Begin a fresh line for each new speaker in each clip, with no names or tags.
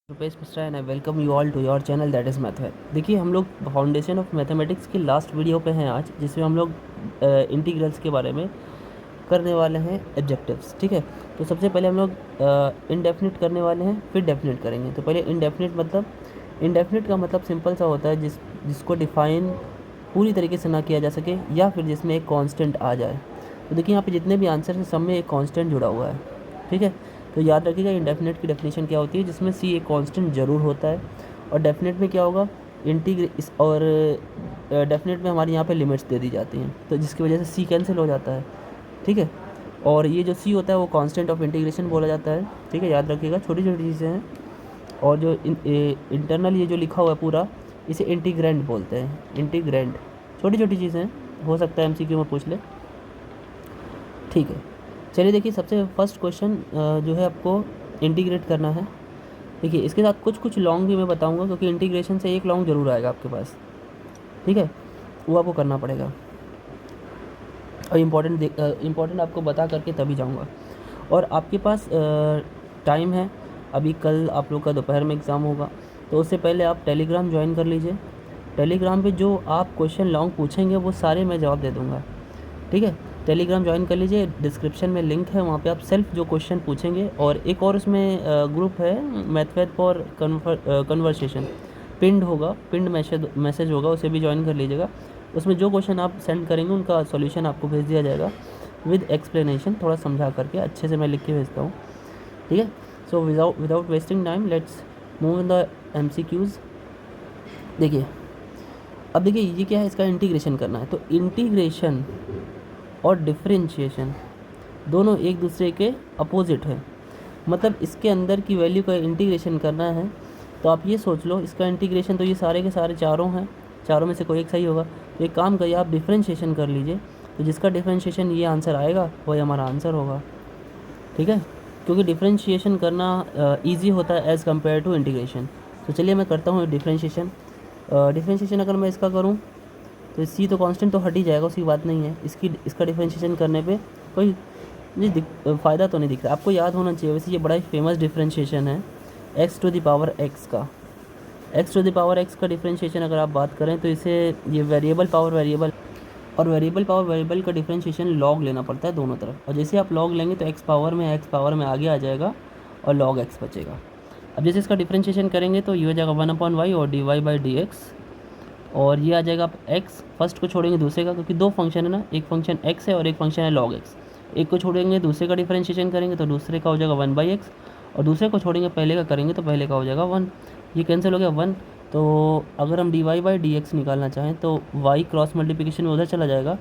Rupesh Mishra and I welcome you all to your channel that is math. देखिए हम लोग foundation of mathematics की last video पे हैं आज, जिसमें हम लोग इंटीग्रल्स के बारे में करने वाले हैं ऑब्जेक्टिव्स। ठीक है, तो सबसे पहले हम लोग इनडेफिनिट करने वाले हैं, फिर डेफिनिट करेंगे। तो पहले इनडेफिनिट का मतलब सिंपल सा होता है जिसको डिफाइन पूरी तरीके से ना किया जा सके, या फिर जिसमें एक कांस्टेंट आ जाए। तो देखिए यहाँ पे जितने भी आंसर हैं सब में एक कांस्टेंट जुड़ा हुआ है। ठीक है, तो याद रखिएगा इंडेफिनिट की डेफिनेशन क्या होती है, जिसमें सी एक कांस्टेंट ज़रूर होता है। और डेफिनेट में क्या होगा, और डेफिनेट में हमारे यहाँ पे लिमिट्स दे दी जाती हैं, तो जिसकी वजह से सी कैंसिल हो जाता है। ठीक है, और ये जो सी होता है वो कांस्टेंट ऑफ इंटीग्रेशन बोला जाता है। ठीक है, याद रखिएगा छोटी छोटी चीज़ें हैं। और जो इंटरनल ये जो लिखा हुआ है पूरा, इसे इंटीग्रेंड बोलते हैं। इंटीग्रेंड छोटी छोटी चीज़ें हैं, हो सकता है एमसीक्यू में पूछ ले। ठीक है, चलिए देखिए सबसे फर्स्ट क्वेश्चन जो है आपको इंटीग्रेट करना है। देखिए इसके साथ कुछ कुछ लॉन्ग भी मैं बताऊंगा, क्योंकि इंटीग्रेशन से एक लॉन्ग जरूर आएगा आपके पास। ठीक है, वो आपको करना पड़ेगा, और इम्पोर्टेंट आपको बता करके तभी जाऊंगा। और आपके पास टाइम है, अभी कल आप लोग का दोपहर में एग्ज़ाम होगा, तो उससे पहले आप टेलीग्राम ज्वाइन कर लीजिए। टेलीग्राम पे जो आप क्वेश्चन लॉन्ग पूछेंगे वो सारे मैं जवाब दे दूँगा। ठीक है, टेलीग्राम ज्वाइन कर लीजिए, डिस्क्रिप्शन में लिंक है, वहाँ पे आप सेल्फ जो क्वेश्चन पूछेंगे। और एक और उसमें ग्रुप है मैथवेद फॉर कन्वर्सेशन, पिंड होगा, पिंड मैसेज होगा, उसे भी ज्वाइन कर लीजिएगा। उसमें जो क्वेश्चन आप सेंड करेंगे उनका सॉल्यूशन आपको भेज दिया जाएगा विद एक्सप्लेनेशन, थोड़ा समझा करके अच्छे से मैं लिख के भेजता हूँ। ठीक है, so without wasting time let's move in the MCQs। देखिए अब देखिए ये क्या है, इसका इंटीग्रेशन करना है। तो इंटीग्रेशन और डिफरेंशिएशन दोनों एक दूसरे के अपोजिट है। मतलब इसके अंदर की वैल्यू का इंटीग्रेशन करना है, तो आप ये सोच लो इसका इंटीग्रेशन, तो ये सारे के सारे चारों हैं, चारों में से कोई एक सही होगा। तो एक काम करिए, आप डिफरेंशिएशन कर लीजिए, तो जिसका डिफरेंशिएशन ये आंसर आएगा वही हमारा आंसर होगा। ठीक है, क्योंकि डिफरेंशिएशन करना ईजी होता है एज़ कम्पेयर टू इंटीग्रेशन। तो चलिए मैं करता हूँ डिफरेंशिएशन। डिफरेंशिएशन अगर मैं इसका करूँ तो सी तो कांस्टेंट तो हट ही जाएगा, उसकी बात नहीं है। इसका डिफरेंशिएशन करने पे कोई फ़ायदा तो नहीं दिख रहा। आपको याद होना चाहिए, वैसे ये बड़ा ही फेमस डिफरेंशिएशन है x to the power x का। x to the power x का डिफरेंशिएशन अगर आप बात करें तो इसे ये वेरिएबल पावर वेरिएबल, और वेरिएबल पावर वेरिएबल का डिफरेंशिएशन लॉग लेना पड़ता है दोनों तरफ। और जैसे आप लॉग लेंगे तो x पावर में आगे आ जाएगा और लॉग x बचेगा। अब जैसे इसका डिफरेंशिएशन करेंगे तो ये हो जाएगा 1/y और dy/dx, और ये आ जाएगा आप x, फर्स्ट को छोड़ेंगे दूसरे का, क्योंकि दो फंक्शन है ना, एक फंक्शन x है और एक फंक्शन है log x। एक को छोड़ेंगे दूसरे का डिफरेंशिएशन करेंगे तो दूसरे का हो जाएगा 1/x, और दूसरे को छोड़ेंगे पहले का करेंगे तो पहले का हो जाएगा 1। ये कैंसिल हो गया 1। तो अगर हम dy/dx निकालना चाहें तो y क्रॉस मल्टीप्लिकेशन में उधर चला जाएगा,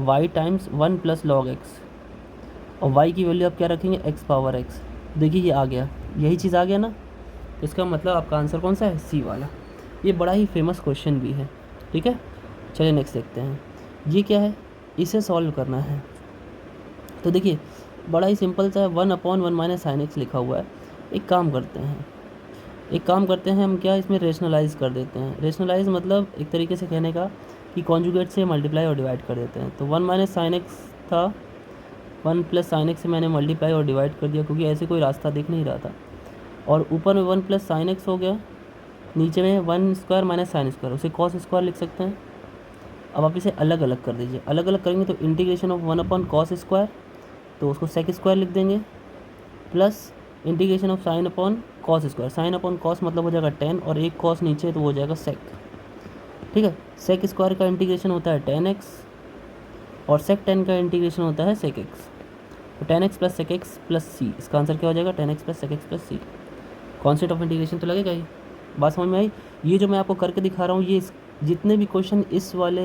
y times 1 plus log x, और y की वैल्यू आप क्या रखेंगे, x पावर x। देखिए ये आ गया, यही चीज़ आ गया ना, तो इसका मतलब आपका आंसर कौन सा है, सी वाला। ये बड़ा ही फेमस क्वेश्चन भी है। ठीक है, चलिए नेक्स्ट देखते हैं। ये क्या है, इसे सॉल्व करना है। तो देखिए बड़ा ही सिंपल सा है, 1/1 माइनस साइन एक्स लिखा हुआ है। एक काम करते हैं हम, क्या इसमें रेशनलाइज कर देते हैं। रेशनलाइज मतलब एक तरीके से कहने का कि कॉन्जुगेट से मल्टीप्लाई और डिवाइड कर देते हैं। तो 1 माइनस साइन एक्स था, 1 प्लस साइन एक्स से मैंने मल्टीप्लाई और डिवाइड कर दिया, क्योंकि ऐसे कोई रास्ता दिख नहीं रहा था। और ऊपर में 1 प्लस साइन एक्स हो गया, नीचे में 1 स्क्वायर माइनस साइन स्क्वायर, उसे कॉस स्क्वायर लिख सकते हैं। अब आप इसे अलग अलग कर दीजिए, अलग अलग करेंगे तो इंटीग्रेशन ऑफ 1/cos स्क्वायर, तो उसको सेक स्क्वायर लिख देंगे, plus integration of sine upon cos square. Sine upon cos मतलब हो जाएगा 10, और एक कॉस नीचे तो हो जाएगा सेक। ठीक है, सेक स्क्वायर का इंटीग्रेशन होता है 10x, और सेक 10 का इंटीग्रेशन होता है सेक x। तो 10x plus sec x plus C, इसका आंसर क्या हो जाएगा, 10x plus sec x plus C. Concept of integration तो लगेगा ही, बात समझ में आई। ये जो मैं आपको करके दिखा रहा हूँ, ये जितने भी क्वेश्चन इस वाले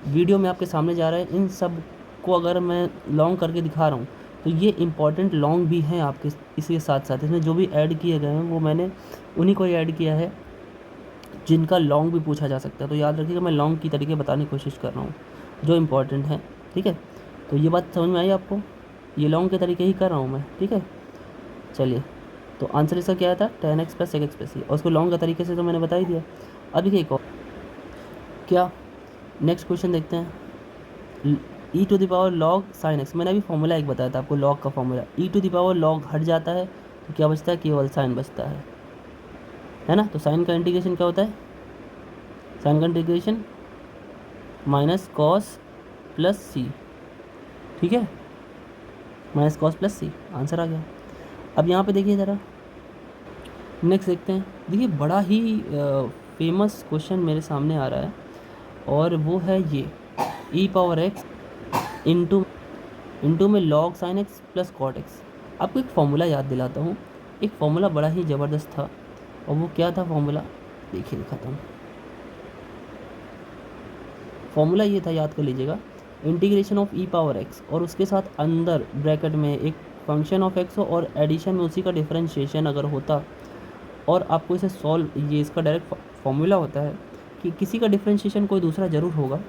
वीडियो में आपके सामने जा रहे हैं, इन सब को अगर मैं लॉन्ग करके दिखा रहा हूँ तो ये इंपॉर्टेंट लॉन्ग भी हैं आपके। इसके साथ साथ इसमें जो भी ऐड किए गए हैं वो मैंने उन्हीं को ऐड किया है जिनका लॉन्ग भी पूछा जा सकता है। तो याद रखिएगा, मैं लॉन्ग की तरीके बताने की कोशिश कर रहा हूँ जो इम्पोर्टेंट है। ठीक है, तो ये बात समझ में आई आपको, ये लॉन्ग के तरीके ही कर रहा हूँ मैं। ठीक है, चलिए, तो आंसर इसका क्या था, 10x plus sec X plus C, और उसको लॉन्ग का तरीके से तो मैंने बता ही दिया। अब देखिए एक और, क्या नेक्स्ट क्वेश्चन देखते हैं। E to the power log sine X, मैंने अभी फॉर्मूला एक बताया था आपको, लॉग का formula. E to the power log हट जाता है, तो क्या बचता है, केवल साइन बचता है ना। तो साइन का इंटीग्रेशन क्या होता है, साइन का इंटीग्रेशन माइनस कॉस प्लस सी, ठीक है, माइनस कॉस प्लस सी, आंसर आ गया। अब यहाँ पे देखिए ज़रा, नेक्स्ट देखते हैं। देखिए बड़ा ही फेमस क्वेश्चन मेरे सामने आ रहा है, और वो है ये ई पावर एक्स इंटू में log sine x plus cot x. आपको एक फॉर्मूला याद दिलाता हूँ, एक फॉर्मूला बड़ा ही ज़बरदस्त था, और वो क्या था फॉर्मूला, देखिए दिखाता हूँ। फॉर्मूला ये था, याद कर लीजिएगा, integration of E power x और उसके साथ अंदर ब्रैकेट में एक फंक्शन ऑफ एक्स हो, और एडिशन में उसी का डिफरेंशिएशन अगर होता, और आपको इसे सॉल्व, ये इसका डायरेक्ट फॉर्मूला होता है कि किसी का डिफरेंशिएशन कोई दूसरा ज़रूर होगा,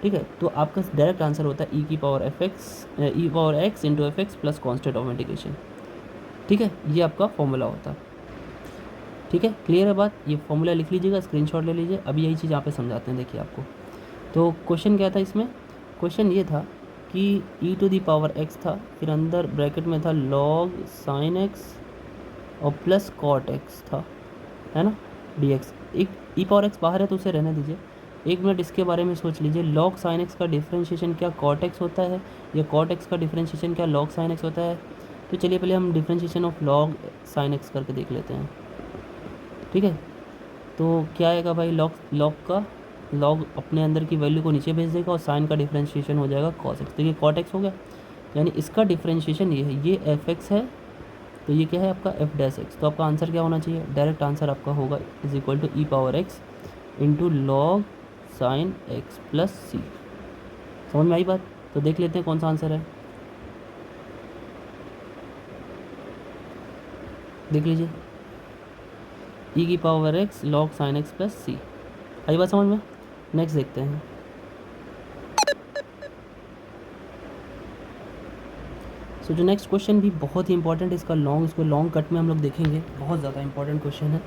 ठीक है। तो आपका डायरेक्ट आंसर होता है ई की power F x, E power x into F x plus constant of integration, ठीक है। ये आपका फॉर्मूला होता है, ठीक है। क्लियर है बात, ये फॉर्मूला लिख लीजिएगा, स्क्रीनशॉट ले लीजिए। अभी यही चीज़ यहाँ पे समझाते हैं, देखिए आपको। तो क्वेश्चन क्या था इसमें, क्वेश्चन ये था कि ई टू दी पावर एक्स था, फिर अंदर ब्रैकेट में था लॉग साइन एक्स और प्लस कॉट एक्स था, है ना, डी एक्स। एक ई पावर एक्स बाहर है तो उसे रहने दीजिए, एक मिनट इसके बारे में सोच लीजिए। लॉग साइन एक्स का डिफरेंशिएशन क्या कॉट एक्स होता है, या कॉट एक्स का डिफरेंशिएशन क्या लॉग साइन एक्स होता है। तो चलिए पहले हम differentiation of log sine x करके देख लेते हैं, ठीक है। तो क्या आएगा भाई, लॉग का लॉग अपने अंदर की वैल्यू को नीचे भेज देगा, और साइन का डिफरेंशिएशन हो जाएगा कॉस एक्स। देखिए कॉट एक्स हो गया, यानी इसका डिफरेंशिएशन ये है, ये एफ एक्स है, तो ये क्या है आपका एफ डैश एक्स। तो आपका आंसर क्या होना चाहिए, डायरेक्ट आंसर आपका होगा is equal to E power x into log sine x plus C. समझ में आई बात। तो देख लेते हैं कौन सा आंसर है, देख लीजिए, ई की power X log sine x plus C. आई बात समझ में। नेक्स्ट देखते हैं। सो जो नेक्स्ट क्वेश्चन भी बहुत ही इंपॉर्टेंट है, इसको लॉन्ग कट में हम लोग देखेंगे, बहुत ज़्यादा इंपॉर्टेंट क्वेश्चन है।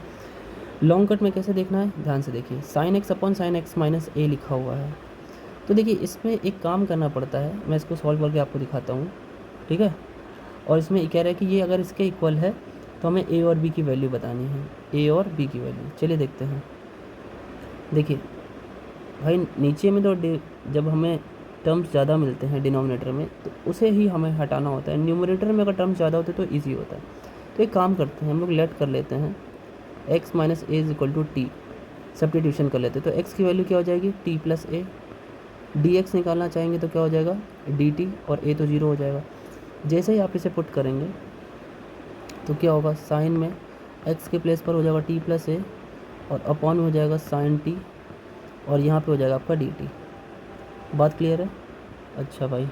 लॉन्ग कट में कैसे देखना है, ध्यान से देखिए। Sine X upon sine X minus A लिखा हुआ है, तो देखिए इसमें एक काम करना पड़ता है, मैं इसको सॉल्व करके आपको दिखाता हूँ, ठीक है। और इसमें कह रहा है कि ये अगर इसके इक्वल है तो हमें ए और बी की वैल्यू बतानी है, ए और बी की वैल्यू। चलिए देखते हैं। देखिए भाई नीचे में तो जब हमें टर्म्स ज़्यादा मिलते हैं डिनोमिनेटर में, तो उसे ही हमें हटाना होता है। न्यूमरेटर में अगर टर्म्स ज़्यादा होते तो ईजी होता है। तो एक काम करते हैं, हम लोग लेट कर लेते हैं x minus a is equal to t, substitution कर लेते हैं। तो एक्स की वैल्यू क्या हो जाएगी, टी प्लस ए। डी एक्स निकालना चाहेंगे तो क्या हो जाएगा, डी टी, और ए तो ज़ीरो हो जाएगा। जैसे ही आप इसे पुट करेंगे तो क्या होगा, साइन में एक्स के प्लेस पर हो जाएगा टी प्लस ए, और अपॉन में हो जाएगा साइन टी, और यहाँ पे हो जाएगा आपका डी टी। बात क्लियर है। अच्छा भाई,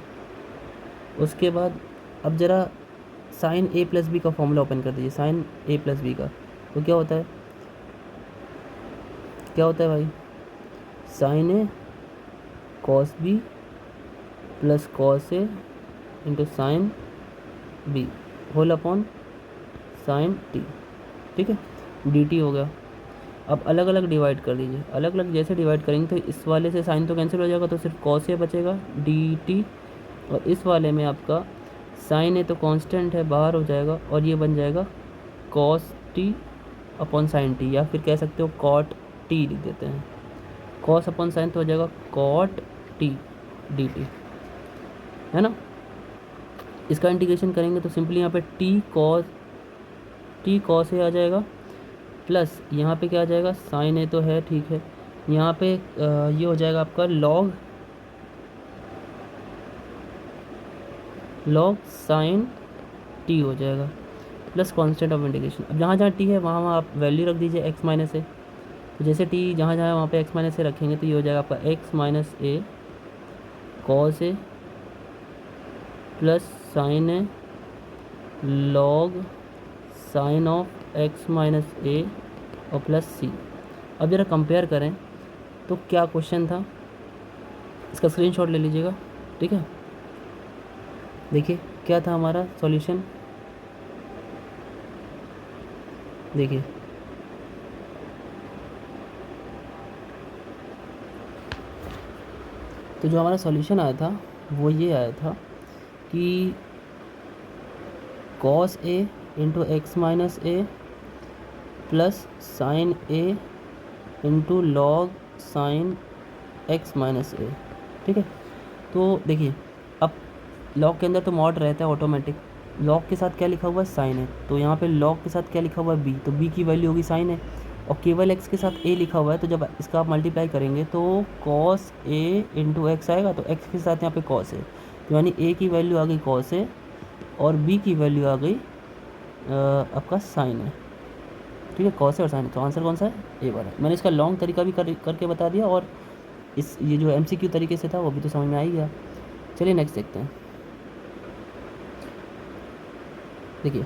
उसके बाद अब ज़रा साइन ए प्लस बी का फॉर्मूला ओपन कर दीजिए, साइन ए प्लस बी का। तो क्या होता है, क्या होता है भाई, sine A cos B plus cos A into sine B whole upon sine T, ठीक है, डी टी हो गया। अब अलग अलग डिवाइड कर दीजिए, अलग अलग जैसे डिवाइड करेंगे तो इस वाले से साइन तो कैंसिल हो जाएगा, तो सिर्फ कॉस ए बचेगा डी टी, और इस वाले में आपका साइन ए तो कांस्टेंट है, बाहर हो जाएगा, और ये बन जाएगा cos T upon sine T, या फिर कह सकते हो कॉट टी लिख देते हैं। कॉस अपॉन साइन तो हो जाएगा कॉट टी डी टी, है ना। इसका इंटीग्रेशन करेंगे तो सिंपली यहाँ पे टी कॉस ए आ जाएगा, प्लस यहाँ पे क्या आ जाएगा, साइन ए तो है, ठीक है, यहाँ पे ये हो जाएगा आपका लॉग साइन टी हो जाएगा, प्लस कांस्टेंट ऑफ इंटीग्रेशन। अब जहाँ जहाँ टी है वहाँ वहाँ आप वैल्यू रख दीजिए एक्स माइनस ए। तो जैसे टी जहाँ जहाँ वहाँ पे एक्स माइनस ए रखेंगे तो ये हो जाएगा आपका X minus A cos A plus sine A log sine of X minus A और प्लस सी। अब ज़रा कंपेयर करें तो क्या क्वेश्चन था, इसका स्क्रीनशॉट ले लीजिएगा, ठीक है। देखिए क्या था हमारा सॉल्यूशन, देखिए तो जो हमारा सॉल्यूशन आया था वो ये आया था कि cos A into X minus A plus sine A into log sine X minus A. ठीक है, तो देखिए अब लॉग के अंदर तो मॉड रहता है ऑटोमेटिक, लॉग के साथ क्या लिखा हुआ है साइन है, तो यहाँ पे लॉग के साथ क्या लिखा हुआ है बी, तो बी की वैल्यू होगी साइन है, और केवल एक्स के साथ ए लिखा हुआ है, तो जब इसका आप मल्टीप्लाई करेंगे तो कॉस ए इंटू एक्स आएगा, तो एक्स के साथ यहाँ पे कॉस है, तो यानी ए की वैल्यू आ गई कॉस है और बी की वैल्यू आ गई आपका साइन है। ठीक है, कॉस है और साइन है, तो आंसर कौन सा है, ए वाला। मैंने इसका लॉन्ग तरीका भी करके बता दिया, और इस ये जो एमसीक्यू तरीके से था वो भी तो समझ में आ ही गया। चलिए नेक्स्ट देखते हैं। देखिए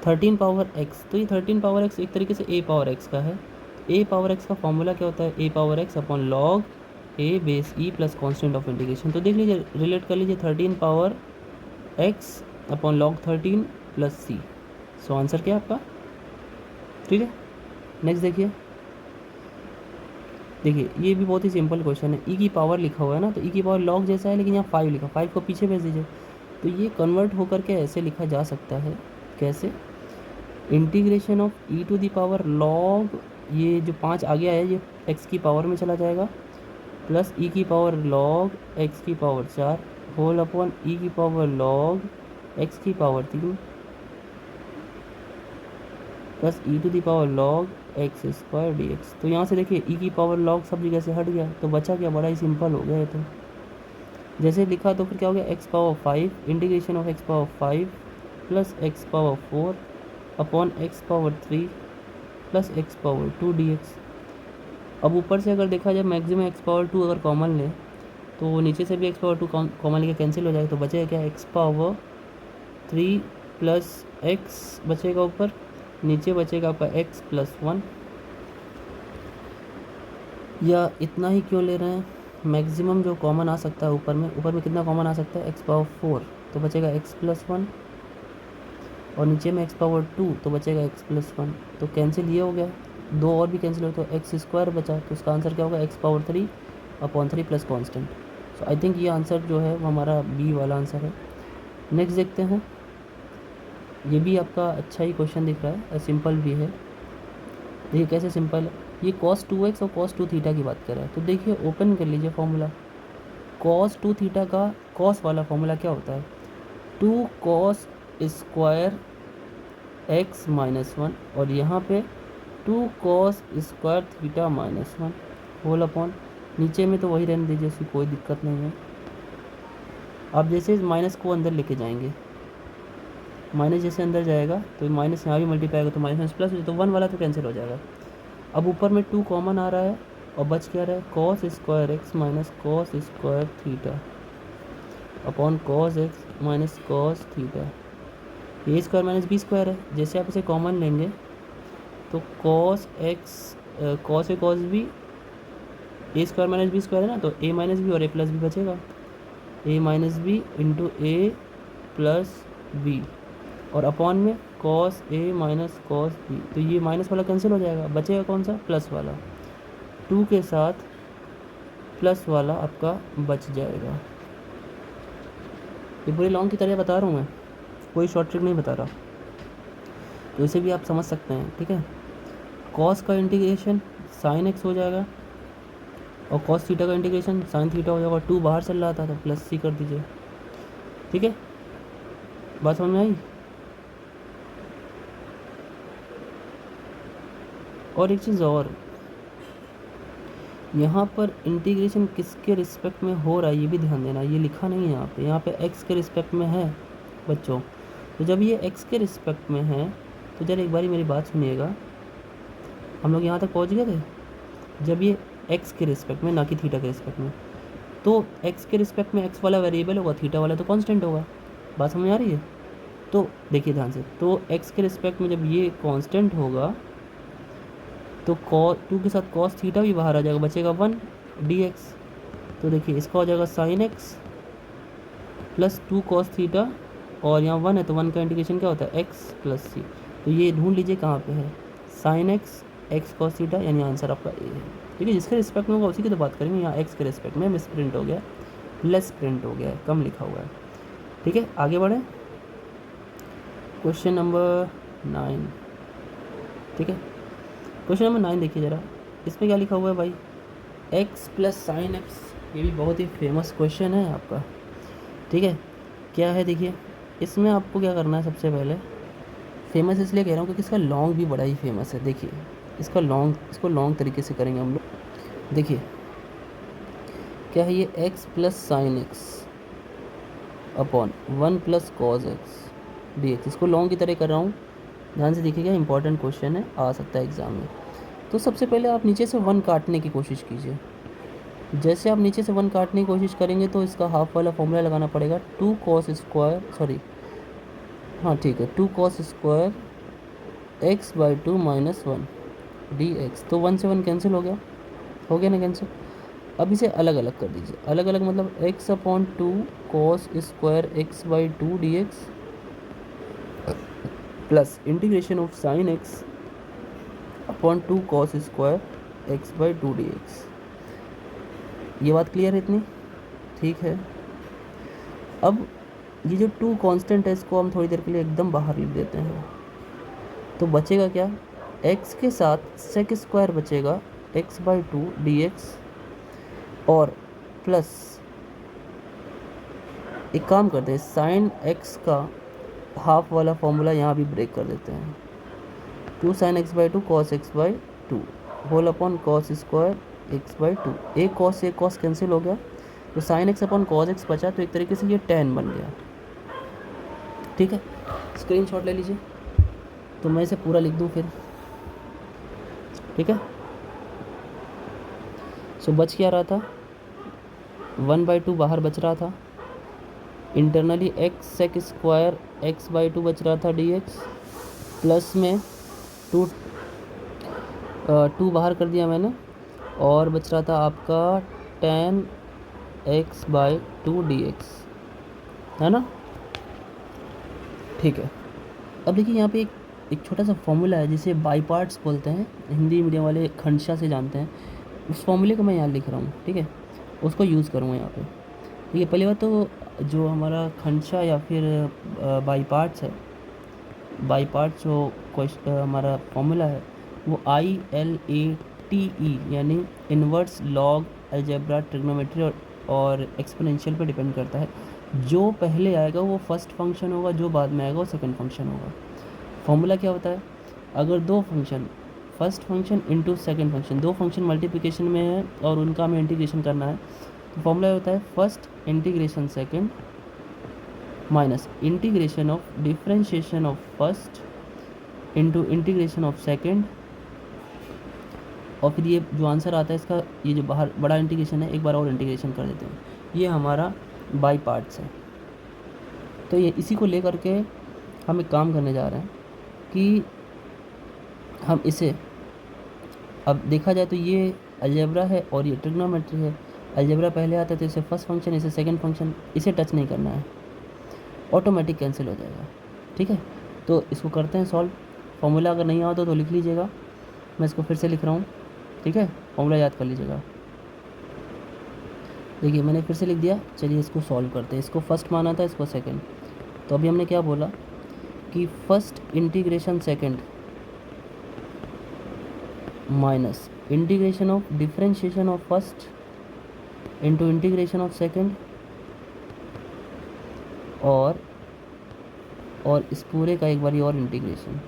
13 पावर एक्स, तो ये 13 पावर एक्स एक तरीके से ए पावर एक्स का है। ए पावर एक्स का फॉर्मूला क्या होता है, A power X upon log A base E plus constant of integration. तो देख लीजिए, रिलेट कर लीजिए 13 power X upon log 13 plus C. So answer क्या है आपका। ठीक है, नेक्स्ट देखिए ये भी बहुत ही सिंपल क्वेश्चन है। ई की पावर लिखा हुआ है ना, तो ई की पावर लॉग जैसा है, लेकिन यहाँ 5 लिखा, 5 को पीछे भेज दीजिए, तो ये कन्वर्ट होकर के ऐसे लिखा जा सकता है। कैसे, integration of e to the power log, ये जो 5 आ गया है ये एक्स की पावर में चला जाएगा, प्लस ई की पावर लॉग एक्स की पावर 4 होल अपॉन ई की पावर लॉग एक्स की power 3 plus e to the power log x square d x. तो यहाँ से देखिए ई की पावर लॉग सब जगह से हट गया, तो बचा क्या, बड़ा ही सिंपल हो गया है। तो जैसे लिखा तो फिर क्या हो गया, x power 5 integration of x power 5 plus x power 4 upon x power 3 plus x power 2 d x. अब ऊपर से अगर देखा जाए मैक्सिमम एक्स पावर 2 अगर कॉमन ले, तो नीचे से भी एक्स पावर 2 कॉमन लेके कैंसिल हो जाएगा, तो बचेगा क्या, एक्स पावर 3 प्लस एक्स बचेगा ऊपर, नीचे बचेगा आपका x प्लस 1। या इतना ही क्यों ले रहे हैं, मैक्सिमम जो कॉमन आ सकता है ऊपर में कितना कॉमन आ सकता है, x पावर 4, तो बचेगा x प्लस 1, और नीचे में x पावर 2, तो बचेगा x प्लस 1। तो कैंसिल ये हो गया, दो और भी कैंसिल हो, तो एक्स स्क्वायर बचा, तो इसका आंसर क्या होगा, x power 3 upon 3 plus constant. So I think ये आंसर जो है वो हमारा बी वाला आंसर है। नेक्स्ट देखते हैं, ये भी आपका अच्छा ही क्वेश्चन दिख रहा है, सिंपल भी है। देखिए कैसे सिंपल है, ये cos 2x और cos 2 थीटा की बात कर रहा है, तो देखिए ओपन कर लीजिए फॉर्मूला, cos 2 थीटा का cos वाला फॉर्मूला क्या होता है, 2 cos स्क्वायर x माइनस 1, और यहाँ पे 2 cos square theta minus 1 whole upon, नीचे में तो वही रहने दीजिए, इसकी कोई दिक्कत नहीं है। आप जैसे इस माइनस को अंदर लेके जाएंगे, माइनस जैसे अंदर जाएगा तो माइनस यहाँ भी मल्टीप्लाई आएगा, तो माइनस प्लस हो, तो 1 वाला तो कैंसिल हो जाएगा। अब ऊपर में 2 कॉमन आ रहा है और बच क्या रहा है, cos square X minus cos square theta upon cos X minus cos theta. A square minus B square है, जैसे आप इसे कॉमन लेंगे तो cos X cos A cos B, A square minus B square है ना, तो ए माइनस बी और ए प्लस बी बचेगा, ए माइनस बी इंटू ए प्लस बी, और अपॉन में cos a minus cos b, तो ये माइनस वाला कैंसिल हो जाएगा, बचेगा कौन सा, प्लस वाला, 2 के साथ प्लस वाला आपका बच जाएगा। ये पूरी लॉन्ग की तरह बता रहा हूँ मैं, कोई शॉर्ट ट्रिक नहीं बता रहा, तो इसे भी आप समझ सकते हैं। ठीक है, cos का इंटीग्रेशन sin x हो जाएगा, और cos थीटा का इंटीग्रेशन sin थीटा हो जाएगा, 2 बाहर चल रहा था तो प्लस c कर दीजिए। ठीक है, बात समझ में आई। और एक चीज़ और, यहाँ पर इंटीग्रेशन किसके रिस्पेक्ट में हो रहा है ये भी ध्यान देना, ये लिखा नहीं है यहाँ पे x के रिस्पेक्ट में है बच्चों। तो जब ये x के रिस्पेक्ट में है तो जरा एक बारी मेरी बात सुनिएगा, हम लोग यहाँ तक पहुँच गए थे, जब ये x के रिस्पेक्ट में ना कि थीटा के रिस्पेक्ट में, तो x के रिस्पेक्ट में x वाला वेरिएबल होगा, थीटा वाला तो कांस्टेंट होगा। बात समझ आ रही है, तो देखिए ध्यान से, तो x के रिस्पेक्ट में जब ये कांस्टेंट होगा तो cos 2 के साथ cos थीटा भी बाहर आ जाएगा, बचेगा 1 dx। तो देखिए इसका हो जाएगा sin x plus 2 cos theta, और यहाँ 1 है तो 1 का इंटीग्रेशन क्या होता है, x प्लस सी। तो ये ढूंढ लीजिए कहाँ पे है, sin x cos थीटा, यानी आंसर आपका ए है। ठीक है, जिसके रिस्पेक्ट में होगा उसी की तो बात करेंगे। यहाँ x के रिस्पेक्ट में मिस प्रिंट हो गया, लेस प्रिंट हो गया है, कम लिखा हुआ है। ठीक है, आगे बढ़ें। क्वेश्चन नंबर 9, ठीक है। क्वेश्चन नंबर 9 देखिए ज़रा, इसमें क्या लिखा हुआ है भाई, x प्लस साइन एक्स। ये भी बहुत ही फेमस क्वेश्चन है आपका, ठीक है। क्या है देखिए, इसमें आपको क्या करना है, सबसे पहले फेमस इसलिए कह रहा हूँ क्योंकि इसका लॉन्ग भी बड़ा ही फेमस है। देखिए इसको लॉन्ग तरीके से करेंगे हम लोग। देखिए क्या है ये, x plus sign X upon 1 plus cos x D x. इसको लॉन्ग की तरह कर रहा हूँ, ध्यान से देखिएगा, इंपॉर्टेंट क्वेश्चन है, आ सकता है एग्ज़ाम में। तो सबसे पहले आप नीचे से 1 काटने की कोशिश कीजिए। जैसे आप नीचे से 1 काटने की कोशिश करेंगे तो इसका हाफ वाला फॉर्मूला लगाना पड़ेगा, 2 कॉस स्क्वायर, सॉरी हाँ ठीक है, 2 cos square x by 2 minus 1 D x. तो 1 से 1 कैंसिल हो गया ना कैंसिल। अब इसे अलग अलग कर दीजिए, अलग अलग मतलब x upon 2 cos square x by 2 d x plus integration of sine X upon 2 cos square x by 2 d x. ये बात क्लियर है इतनी, ठीक है। अब ये जो 2 कांस्टेंट है इसको हम थोड़ी देर के लिए एकदम बाहर लिख देते हैं। तो बचेगा क्या, x के साथ सेक स्क्वायर बचेगा x बाई 2 डी एक्स, और प्लस एक काम करते हैं, साइन x का हाफ वाला फॉर्मूला यहाँ भी ब्रेक कर देते हैं, 2 sine x by 2 cos x by 2 whole upon cos square x by 2। एक कॉस से एक कॉस कैंसिल हो गया, तो sign X upon cos x बचा, तो एक तरीके से ये tan बन गया, ठीक है। स्क्रीनशॉट ले लीजिए, तो मैं इसे पूरा लिख दूँ फिर, ठीक है। सो बच क्या रहा था, 1/2 बाहर बच रहा था, internally x sec square x by 2 बच रहा था डी एक्स, प्लस में 2 बाहर कर दिया मैंने, और बच रहा था आपका tan x by 2 d x, है ना, ठीक है। अब देखिए यहाँ पे एक छोटा सा फॉर्मूला है जिसे बाई पार्ट्स बोलते हैं, हिंदी मीडियम वाले खंडशा से जानते हैं। उस फॉर्मूले को मैं यहाँ लिख रहा हूँ, ठीक है, उसको यूज़ करूँगा यहाँ पे, ठीक है। पहली बात तो जो हमारा खंडशा या फिर बाई पार्ट्स है, बाई पार्ट्स जो हमारा फॉर्मूला है वो ILATE यानी इन्वर्स लॉग अलजेब्रा ट्रिग्नोमेट्री और एक्सपोनेंशियल पे डिपेंड करता है। जो पहले आएगा वो फर्स्ट फंक्शन होगा, जो बाद में आएगा वो सेकंड फंक्शन होगा। फॉर्मूला क्या होता है, अगर दो function, first function into second function, दो फंक्शन मल्टीप्लिकेशन में है और उनका हमें इंटीग्रेशन करना है, तो फॉर्मूला होता है first integration second minus integration of differentiation of first into integration of second, और फिर ये जो आंसर आता है इसका, ये जो बाहर बड़ा इंटीग्रेशन है, एक बार और इंटीग्रेशन कर देते हैं। ये हमारा बाई पार्ट्स है। तो ये इसी को लेकर के हम एक काम करने जा रहे हैं कि हम इसे, अब देखा जाए तो ये अलजेब्रा है और ये ट्रिग्नोमेट्री है। अलजेब्रा पहले आता है तो इसे फर्स्ट फंक्शन, इसे सेकंड फंक्शन, इसे टच नहीं करना है, ऑटोमेटिक कैंसिल हो जाएगा, ठीक है। तो इसको करते हैं सॉल्व। फॉर्मूला अगर नहीं आता तो लिख लीजिएगा, मैं इसको फिर से लिख रहा हूँ, ठीक है, फॉर्मूला याद कर लीजिएगा। देखिए मैंने फिर से लिख दिया, चलिए इसको सॉल्व करते हैं। इसको फर्स्ट माना था, इसको सेकंड, तो अभी हमने क्या बोला कि first integration second minus integration of differentiation of first into integration of second, और इस पूरे का एक बार और इंटीग्रेशन,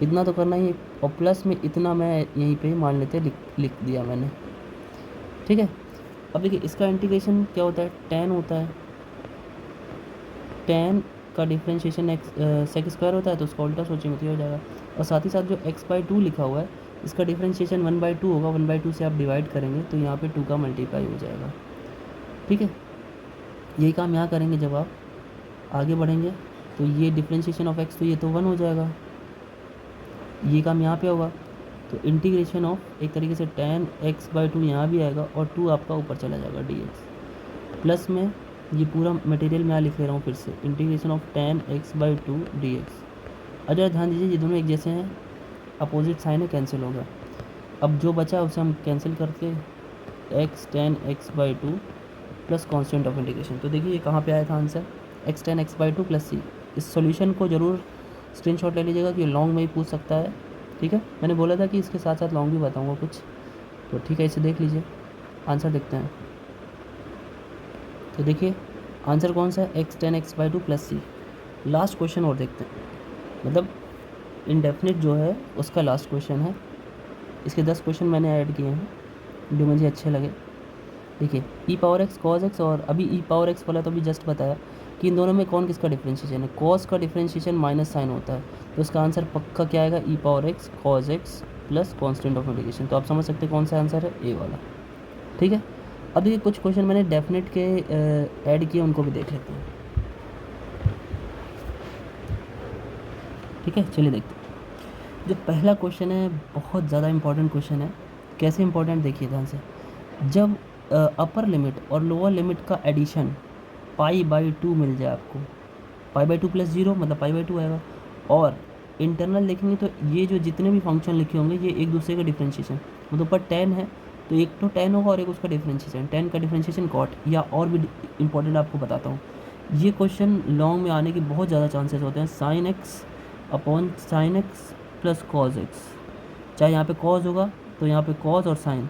इतना तो करना ही, और प्लस में इतना मैं यहीं पे मान लेते लिख दिया मैंने, ठीक है। अब देखिए इसका इंटीग्रेशन क्या होता है, tan होता है, tan का डिफ्रेंशिएशन एक्स सेक स्क्वायर होता है, तो उसका उल्टा सोचेंगे तो ये हो जाएगा। और साथ ही साथ जो x/2 लिखा हुआ है इसका डिफ्रेंशिएशन 1/2 होगा, 1/2 से आप डिवाइड करेंगे तो यहाँ पे 2 का मल्टीप्लाई हो जाएगा, ठीक है। यही काम यहाँ करेंगे, जब आप आगे बढ़ेंगे तो ये डिफ्रेंशिएशन ऑफ x, तो ये तो 1 हो जाएगा, ये काम यहाँ पे होगा, तो इंटीग्रेशन ऑफ एक तरीके से tan x/2 यहाँ भी आएगा और 2 आपका ऊपर चला जाएगा dx, प्लस में ये पूरा मटेरियल मैं यहाँ लिख ले रहा हूँ फिर से, integration of tan x/2 dx। अगर ध्यान दीजिए ये दोनों एक जैसे हैं, अपोजिट साइन है, कैंसिल होगा। अब जो बचा उसे हम कैंसिल करके x tan x/2 plus constant of integration, तो देखिए ये कहाँ पे आया था answer, x tan x/2 plus c। इस सॉल्यूशन को ज़रूर स्क्रीनशॉट ले लीजिएगा कि लॉन्ग में ही पूछ सकता है, ठीक है। मैंने बोला था कि इसके साथ साथ लॉन्ग भी बताऊँगा कुछ, तो ठीक है, इसे देख लीजिए। आंसर देखते हैं। तो देखिए आंसर कौन सा है, x 10x/2 + c। Last question और देखते हैं, मतलब इंडेफिनिट जो है उसका लास्ट क्वेश्चन है। इसके 10 क्वेश्चन मैंने ऐड किए हैं जो मुझे अच्छे लगे। देखिए e⁻x cos x, और अभी e⁻x वाला तो अभी जस्ट बताया कि इन दोनों में कौन किसका डिफ्रेंशिएशन है। कॉस का डिफ्रेंशिएशन माइनस साइन होता है, तो इसका आंसर पक्का क्या आएगा, e⁻x cos x plus constant of integration. तो आप समझ सकते हैं कौन सा आंसर है, ए वाला, ठीक है। अब देखिए कुछ क्वेश्चन मैंने डेफिनेट के ऐड किए, उनको भी देख लेते हैं, ठीक है। चलिए देखते हैं। जो पहला क्वेश्चन है बहुत ज़्यादा इंपॉर्टेंट क्वेश्चन है। कैसे इंपॉर्टेंट, देखिए ध्यान से। जब अपर लिमिट और लोअर लिमिट का एडिशन π/2 मिल जाए आपको, π/2 + 0 मतलब π/2 आएगा, और इंटरनल देखेंगे तो ये जो जितने भी फंक्शन लिखे होंगे ये एक दूसरे का डिफ्रेंशिएशन, मतलब ऊपर 10 है तो एक तो 10 होगा और एक उसका डिफ्रेंशिएशन, 10 का डिफ्रेंशिएशन कॉट, या और भी इंपॉर्टेंट आपको बताता हूँ। ये क्वेश्चन लॉन्ग में आने के बहुत ज़्यादा चांसेस होते हैं। sin x upon sin x plus cos x, चाहे यहाँ पे cos होगा तो यहाँ पे cos और sin,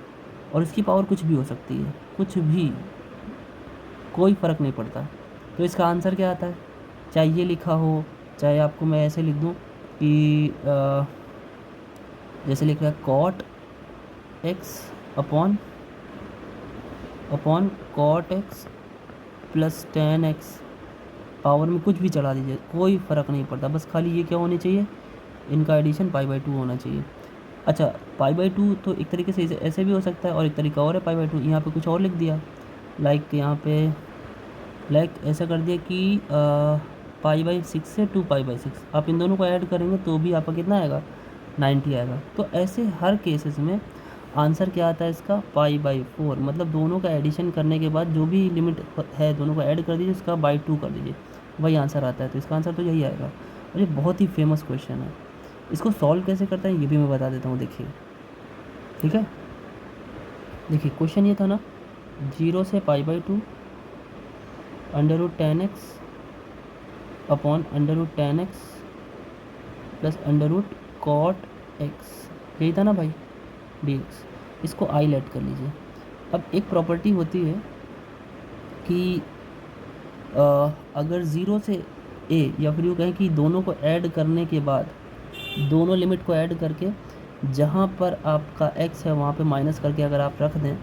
और इसकी पावर कुछ भी हो सकती है, कुछ भी, कोई फ़र्क नहीं पड़ता। तो इसका आंसर क्या आता है, चाहे ये लिखा हो, चाहे आपको मैं ऐसे लिख दूँ कि जैसे लिख रहा है cot x upon cot x plus tan x, power में कुछ भी चढ़ा दीजिए, कोई फ़र्क नहीं पड़ता। बस खाली ये क्या होनी चाहिए, इनका एडिशन π/2 होना चाहिए। अच्छा π/2 तो एक तरीके से ऐसे भी हो सकता है, और एक तरीका और है π/2, यहाँ पे कुछ और लिख दिया, लाइक यहाँ पे ऐसा कर दिया कि π/6 से 2π/6, आप इन दोनों को ऐड करेंगे तो भी आपका कितना आएगा, 90 आएगा। तो ऐसे हर केसेस में आंसर क्या आता है इसका, π/4, मतलब दोनों का एडिशन करने के बाद जो भी लिमिट है दोनों को ऐड कर दीजिए, उसका /2 कर दीजिए, वही आंसर आता है। तो इसका आंसर तो यही आएगा, और ये बहुत ही फेमस क्वेश्चन है। इसको सॉल्व कैसे करते हैं ये भी मैं बता देता हूँ, देखिए, ठीक है। देखिए क्वेश्चन ये था ना, 0 से π/2 √10x upon √10x plus √cot x, यही था ना भाई, dx। इसको आई लेट कर लीजिए। अब एक प्रॉपर्टी होती है कि अगर 0 से a, या फिर यूँ कहें कि दोनों को ऐड करने के बाद, दोनों लिमिट को ऐड करके जहाँ पर आपका x है वहाँ पे माइनस करके अगर आप रख दें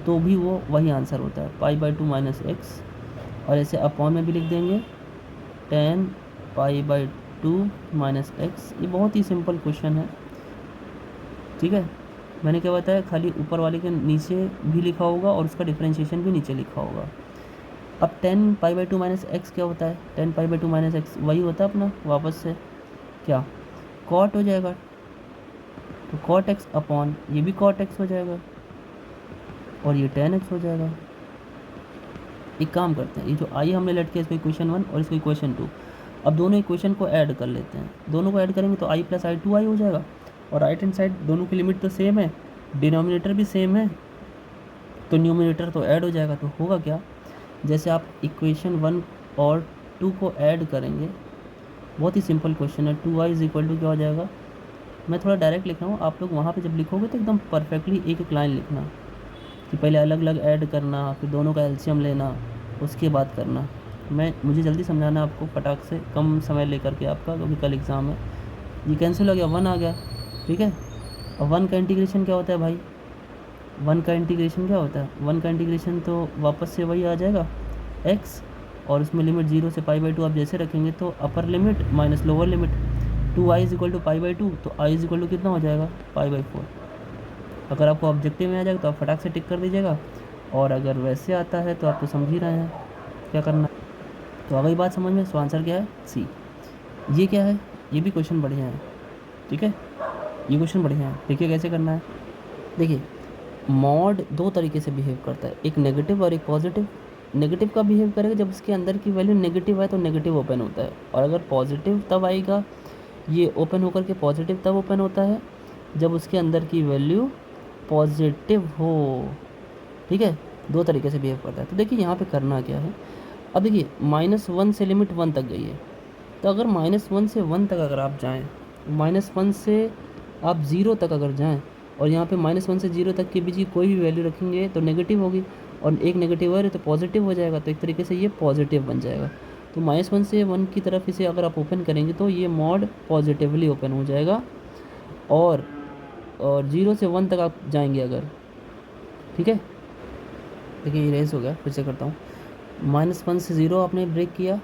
तो भी वो वही आंसर होता है, π/2 - x, और ऐसे अपॉन में भी लिख देंगे 10 π/2 - x। ये बहुत ही सिंपल क्वेश्चन है, ठीक है। मैंने क्या बताया, खाली ऊपर वाले के नीचे भी लिखा होगा और उसका डिफरेंशिएशन भी नीचे लिखा होगा। अब 10 π/2 - x क्या होता है, 10 π/2 - x वही होता है अपना वापस से क्या, कॉट हो जाएगा, तो कॉट x अपॉन ये भी कॉट x हो जाएगा, और ये 10x हो जाएगा। एक काम करते हैं, ये जो आई हमने लेट किया इसको इक्वेशन 1 और इसको इक्वेशन 2, अब दोनों इक्वेशन को ऐड कर लेते हैं। दोनों को ऐड करेंगे तो i + i 2i हो जाएगा, और राइट हैंड साइड दोनों की लिमिट तो सेम है, डिनोमिनेटर भी सेम है, तो न्यूमिनेटर तो ऐड हो जाएगा। तो होगा क्या, जैसे आप इक्वेशन 1 और 2 को ऐड करेंगे, बहुत ही सिंपल क्वेश्चन है, 2i = क्या हो जाएगा, मैं थोड़ा डायरेक्ट लिख रहा हूँ, आप लोग वहाँ पे जब लिखोगे तो एकदम परफेक्टली एक एक लाइन लिखना, कि पहले अलग अलग ऐड करना, फिर दोनों का एलसीएम लेना, उसके बाद करना। मुझे जल्दी समझाना आपको, फटाक से, कम समय लेकर के आपका, क्योंकि कल एग्ज़ाम है। ये कैंसिल हो गया, 1 आ गया, ठीक है। अब 1 का इंटीग्रेशन क्या होता है भाई, 1 का इंटीग्रेशन क्या होता है, 1 का इंटीग्रेशन तो वापस से वही आ जाएगा x, और उसमें लिमिट 0 से π/2 आप जैसे रखेंगे तो upper limit minus lower limit, 2i = π/2, तो i = कितना हो जाएगा, π/4। अगर आपको ऑब्जेक्टिव में आ जाएगा तो आप फटाक से टिक कर दीजिएगा, और अगर वैसे आता है तो आप तो समझ ही रहे हैं क्या करना। तो आ गई बात समझ में, सो आंसर क्या है, सी। ये क्या है, ये भी क्वेश्चन बढ़िया है, ठीक है, ये क्वेश्चन बढ़िया है। देखिए कैसे करना है, देखिए मॉड दो तरीके से बिहेव करता है, एक नेगेटिव और एक पॉजिटिव। नेगेटिव का बिहेव करेगा जब उसके अंदर की वैल्यू नेगेटिव है तो नेगेटिव ओपन होता है, और अगर पॉजिटिव तब आएगा, ये ओपन होकर के पॉजिटिव तब ओपन होता है जब उसके अंदर की वैल्यू पॉजिटिव हो, ठीक है। दो तरीके से बिहेव करता है। तो देखिए यहाँ पे करना क्या है, अब देखिए -1 से लिमिट 1 तक गई है, तो अगर -1 से 1 तक अगर आप जाएँ, -1 से आप 0 तक अगर जाएँ और यहाँ पे -1 से 0 तक के बीच की कोई भी वैल्यू रखेंगे तो नेगेटिव होगी, और एक नेगेटिव है तो पॉजिटिव हो जाएगा, तो एक तरीके से ये पॉजिटिव बन जाएगा। तो -1 से 1 की तरफ इसे अगर आप ओपन करेंगे तो ये मॉड पॉजिटिवली ओपन हो जाएगा, और 0 से 1 तक आप जाएंगे अगर, ठीक है। देखिए इरेज हो गया, फिर से करता हूँ। -1 से 0 आपने ब्रेक किया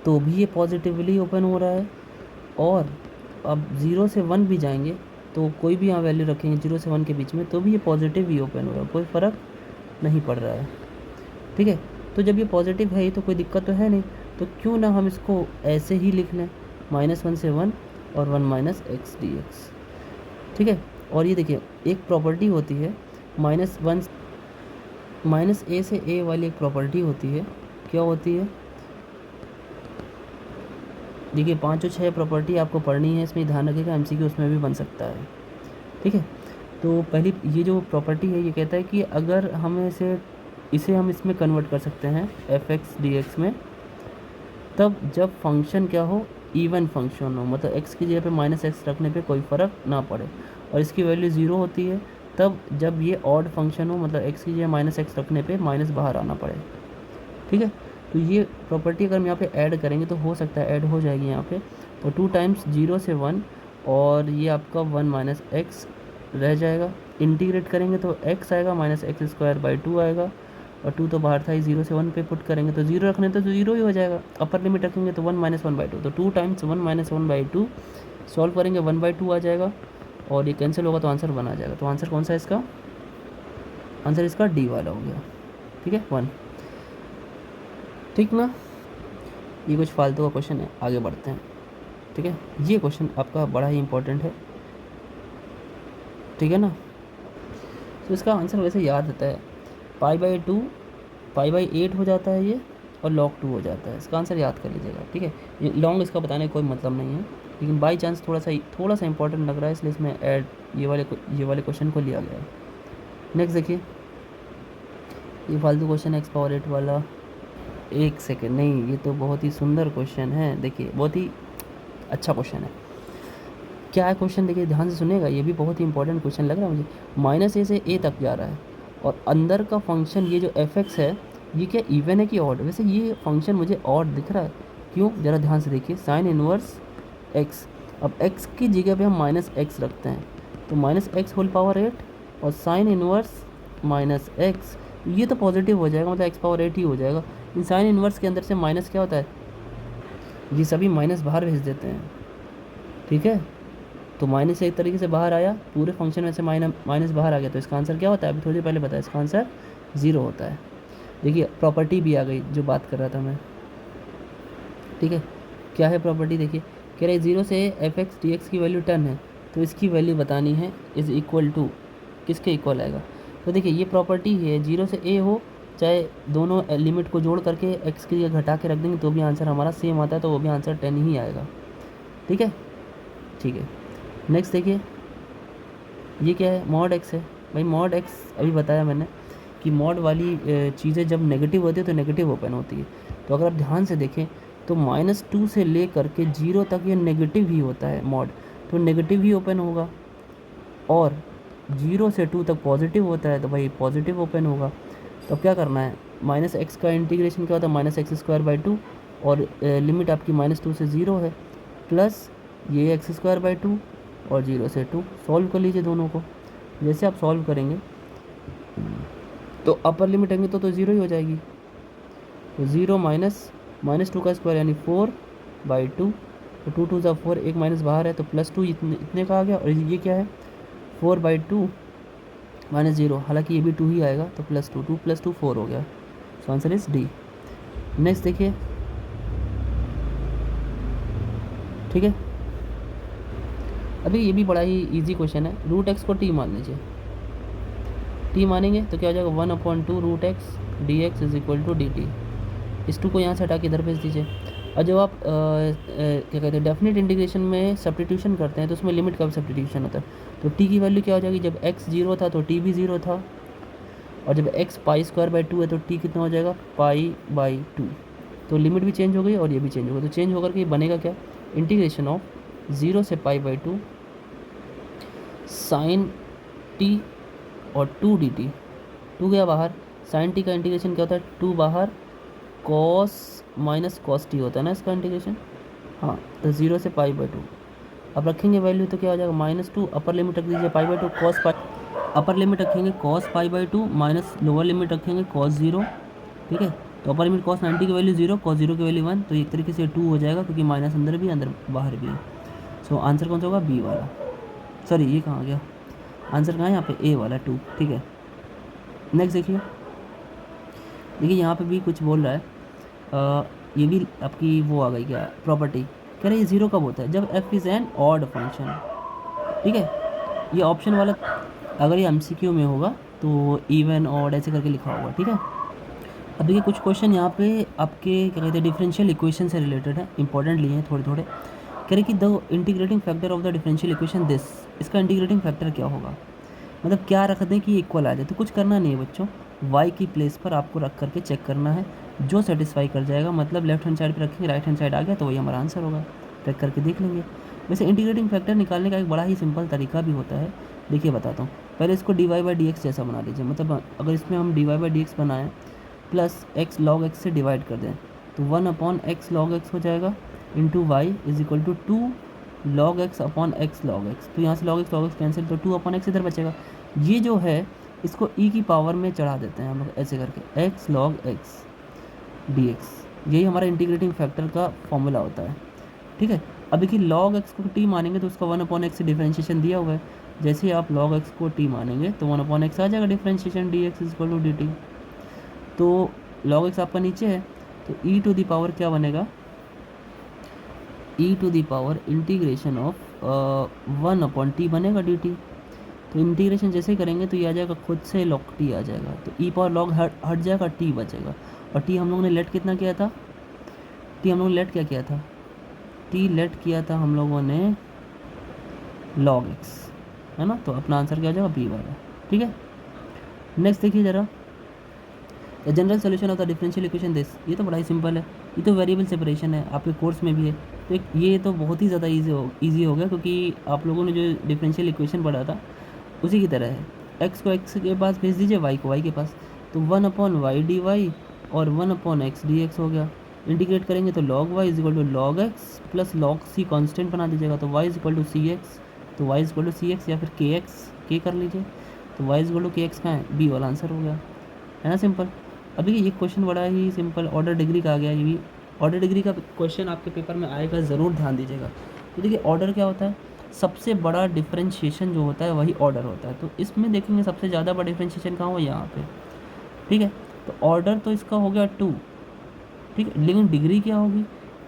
तो भी ये पॉजिटिवली ओपन हो रहा है, और अब 0 से 1 भी जाएंगे तो कोई भी यहाँ वैल्यू रखेंगे 0 से 1 के बीच में तो भी ये पॉजिटिव ही ओपन हो रहा है, कोई फ़र्क नहीं पड़ रहा है, ठीक है। तो जब ये पॉजिटिव है ही तो कोई दिक्कत तो है नहीं, तो क्यों ना हम इसको ऐसे ही लिख लें, -1 से 1 और 1 - x dx, ठीक है। और ये देखिए एक प्रॉपर्टी होती है -a से a वाली एक प्रॉपर्टी होती है, क्या होती है, देखिए 5 और 6 प्रॉपर्टी आपको पढ़नी है, इसमें ध्यान रखिएगा, MCQ उसमें भी बन सकता है, ठीक है। तो पहली ये जो प्रॉपर्टी है ये कहता है कि अगर हमें इसे हम इसमें कन्वर्ट कर सकते हैं f(x) dx में, तब जब फंक्शन क्या हो, इवन फंक्शन हो, मतलब x की जगह पे -x रखने पे कोई फ़र्क ना पड़े, और इसकी वैल्यू 0 होती है तब जब ये ऑड फंक्शन हो, मतलब x की जगह -x रखने पे माइनस बाहर आना पड़े, ठीक है। तो ये प्रॉपर्टी अगर हम यहाँ पे ऐड करेंगे तो हो सकता है ऐड हो जाएगी यहाँ पे, तो 2 टाइम्स 0 से 1 और ये आपका 1 - x रह जाएगा, इंटीग्रेट करेंगे तो x आएगा, -x² आएगा, और 2 तो बाहर था ही, 0 से 1 पे पुट करेंगे तो 0 रखने तो 0 ही हो जाएगा, अपर लिमिट रखेंगे तो 1 - 1/2, तो 2 टाइम्स 1 - 1/2 सॉल्व करेंगे 1/2 आ जाएगा, और ये कैंसिल होगा तो आंसर 1 आ जाएगा। तो आंसर कौन सा है इसका, आंसर इसका डी वाला हो गया, ठीक है, 1, ठीक ना। ये कुछ फालतू का क्वेश्चन है, आगे बढ़ते हैं, ठीक है। ये क्वेश्चन आपका बड़ा ही इंपॉर्टेंट है, ठीक है ना। तो इसका आंसर वैसे याद रहता है, π/2 π/8 हो जाता है ये, और log 2 हो जाता है, इसका आंसर याद कर लीजिएगा, ठीक है। ये लॉन्ग इसका बताने का कोई मतलब नहीं है, लेकिन बाई चांस थोड़ा सा इंपॉर्टेंट लग रहा है, इसलिए इसमें ऐड ये वाले क्वेश्चन को लिया गया है। नेक्स्ट देखिए, ये फालतू क्वेश्चन x⁸ वाला, एक सेकेंड, नहीं ये तो बहुत ही सुंदर क्वेश्चन है, देखिए बहुत ही अच्छा क्वेश्चन है। क्या है क्वेश्चन, देखिए ध्यान से सुनेगा, ये भी बहुत ही इंपॉर्टेंट क्वेश्चन लग रहा है मुझे। -a से a तक जा रहा है, और अंदर का फंक्शन ये जो f(x) है ये क्या इवन है कि ऑड, वैसे ये फंक्शन मुझे ऑड दिख रहा है, क्यों, ज़रा ध्यान से देखिए, sin इनवर्स x, अब x की जगह पे हम -x रखते हैं तो -x⁸ और sin इनवर्स -x, ये तो पॉजिटिव हो जाएगा, मतलब x⁸ ही हो जाएगा। इन साइन इनवर्स के अंदर से माइनस क्या होता है, ये सभी माइनस बाहर भेज देते हैं, ठीक है। तो माइनस एक तरीके से बाहर आया, पूरे फंक्शन में से माइनस बाहर आ गया, तो इसका आंसर क्या होता है, अभी थोड़ी देर पहले बताया, इसका आंसर 0 होता है। देखिए प्रॉपर्टी भी आ गई जो बात कर रहा था मैं, ठीक है। क्या है प्रॉपर्टी, देखिए कह रहे 0 से f(x) dx की वैल्यू 10 है, तो इसकी वैल्यू बतानी है, इज़ इक्वल टू किसके इक्वल आएगा। तो देखिए ये प्रॉपर्टी है, 0 से a हो, चाहे दोनों लिमिट को जोड़ करके x की जगह घटा के रख देंगे तो भी आंसर हमारा सेम आता है, तो वो भी आंसर 10 ही आएगा, ठीक है, ठीक है। नेक्स्ट देखिए, ये क्या है, mod x है भाई, mod x अभी बताया मैंने कि मॉड वाली चीज़ें जब नेगेटिव होती है तो नेगेटिव ओपन होती है, तो अगर आप ध्यान से देखें तो -2 से ले करके 0 तक ये नेगेटिव ही होता है मॉड, तो नेगेटिव ही ओपन होगा, और 0 से 2 तक पॉजिटिव होता है तो भाई पॉजिटिव ओपन होगा। तो क्या करना है, -x का इंटीग्रेशन क्या होता है, -x²/2, और लिमिट आपकी -2 से 0 है, प्लस ये x²/2 और 0 से 2, सॉल्व कर लीजिए दोनों को। जैसे आप सॉल्व करेंगे तो अपर लिमिट आएंगे तो 0 ही हो जाएगी, तो 0 -2 का स्क्वायर यानी 4/2, तो 2 2 ज़ा 4, एक माइनस बाहर है तो +2 इतने का आ गया, और ये क्या है 4/2 -0, हालांकि ये भी 2 ही आएगा, तो +2 2 + 2 4 हो गया, so answer is D. Next देखिए, ठीक है, अभी ये भी बड़ा ही इजी क्वेश्चन है, √x को t मान लीजिए, t मानेंगे तो क्या हो जाएगा 1/2 √x dx is equal to dt, इस 2 को यहाँ से हटा के इधर भेज दीजिए। और जब आप क्या कहते हैं डेफिनेट इंटीग्रेशन में सब्स्टिट्यूशन करते हैं तो उसमें लिमिट का भी सब्स्टिट्यूशन होता है, तो t की वैल्यू क्या हो जाएगी, जब x 0 था तो t भी 0 था, और जब x π² 2 है तो t कितना हो जाएगा π/2, तो लिमिट भी चेंज हो गई और ये भी चेंज हो गई, तो चेंज होकर के बनेगा क्या, इंटीग्रेशन ऑफ 0 से π/2 साइन टी और 2 dt, 2 गया बाहर, साइन टी का इंटीग्रेशन क्या होता है, 2 बाहर, कॉस माइनस कॉस टी होता है ना इसका इंटीग्रेशन, हाँ, तो 0 से π/2। अब रखेंगे वैल्यू तो क्या हो जाएगा, -2, अपर लिमिट रख दीजिए π/2 कॉस पाई, अपर लिमिट रखेंगे कॉस π/2 माइनस लोअर लिमिट रखेंगे कॉस 0, ठीक है। तो अपर लिमिट कॉस 90 की वैल्यू 0, कॉस 0 की वैल्यू 1, तो एक तरीके से 2 हो जाएगा क्योंकि माइनस अंदर भी अंदर बाहर भी है। सो आंसर कौन सा होगा, बी वाला, सॉरी ये कहाँ गया, आंसर कहाँ है यहाँ पे, ए वाला 2, ठीक है। नेक्स्ट देखिए यहाँ पे भी कुछ बोल रहा है, ये भी आपकी वो आ गई क्या प्रॉपर्टी, कह रहे ये 0 कब होता है, जब f is an odd function, ठीक है। ये ऑप्शन वाला अगर ये MCQ में होगा तो इवन ऑड ऐसे करके लिखा होगा, ठीक है। अब देखिए कुछ क्वेश्चन यहाँ पे आपके क्या कहते हैं डिफरेंशियल इक्वेशन से रिलेटेड है, इंपॉर्टेंट लिए हैं थोड़े थोड़े। कह रहे कि the integrating factor of the differential equation this, इसका इंटीग्रेटिंग फैक्टर क्या होगा, मतलब क्या रख दें कि इक्वल आ जाए, तो कुछ करना नहीं है बच्चों, y की प्लेस पर आपको रख करके चेक करना है, जो सेटिस्फाई कर जाएगा, मतलब लेफ्ट हैंड साइड पे रखेंगे, राइट हैंड साइड आ गया तो वही हमारा आंसर होगा, चेक करके देख लेंगे। वैसे इंटीग्रेटिंग फैक्टर निकालने का एक बड़ा ही सिंपल तरीका भी होता है, देखिए बताता हूँ। पहले इसको dy/dx जैसा बना लीजिए, मतलब अगर इसमें हम dy/dx बनाएं प्लस x log x से डिवाइड कर दें तो 1/x log x हो जाएगा, into y is equal to 2 log x upon x log x, तो यहाँ से log x कैंसिल, तो 2/x इधर बचेगा। ये जो है इसको e की पावर में चढ़ा देते हैं हम लोग ऐसे करके, x log x dx, यही हमारा इंटीग्रेटिंग फैक्टर का फॉर्मूला होता है, ठीक है। अब देखिए log x को t मानेंगे तो उसका 1/x से डिफरेंशिएशन दिया हुआ है, जैसे ही आप log x को t मानेंगे तो 1/x आ जाएगा differentiation dx is equal to dt। तो log x आपका नीचे है तो e टू दी पावर क्या बनेगा, e to the power integration of 1/t बनेगा dt। तो इंटीग्रेशन जैसे ही करेंगे तो ये आ जाएगा खुद से log t आ जाएगा, तो e पावर log हट जाएगा, t बचेगा, और t हम लोगों ने लेट कितना किया था, t हम लोगों ने लेट क्या किया था, t लेट किया था हम लोगों ने log x, है ना। तो अपना आंसर क्या आ जाएगा, बी वाला, ठीक है। नेक्स्ट देखिए ज़रा, the general solution of the differential equation this, ये तो बड़ा ही सिंपल है, ये तो वेरिएबल सेपरेशन है, आपके कोर्स में भी है, तो ये तो बहुत ही ज़्यादा ईजी हो गया क्योंकि आप लोगों ने जो डिफरेंशियल इक्वेशन पढ़ा था उसी की तरह है। x को x के पास भेज दीजिए, y को y के पास, तो 1/y dy और 1/x dx हो गया। इंटीग्रेट करेंगे तो log y is equal to log x plus log c constant बना दीजिएगा, तो y is equal to cx, तो y is equal to cx या फिर kx, k कर लीजिए, तो y is equal to kx कहाँ है, बी वाला आंसर हो गया, है ना सिंपल। अभी ये क्वेश्चन बड़ा ही सिंपल ऑर्डर डिग्री का आ गया, ये भी ऑर्डर डिग्री का क्वेश्चन आपके पेपर में आएगा, ज़रूर ध्यान दीजिएगा। तो देखिए ऑर्डर क्या होता है, सबसे बड़ा डिफरेंशिएशन जो होता है वही ऑर्डर होता है, तो इसमें देखेंगे सबसे ज़्यादा बड़ा डिफरेंशिएशन कहाँ हो, यहाँ पे, ठीक है। तो ऑर्डर तो इसका हो गया 2, ठीक है, लेकिन डिग्री क्या होगी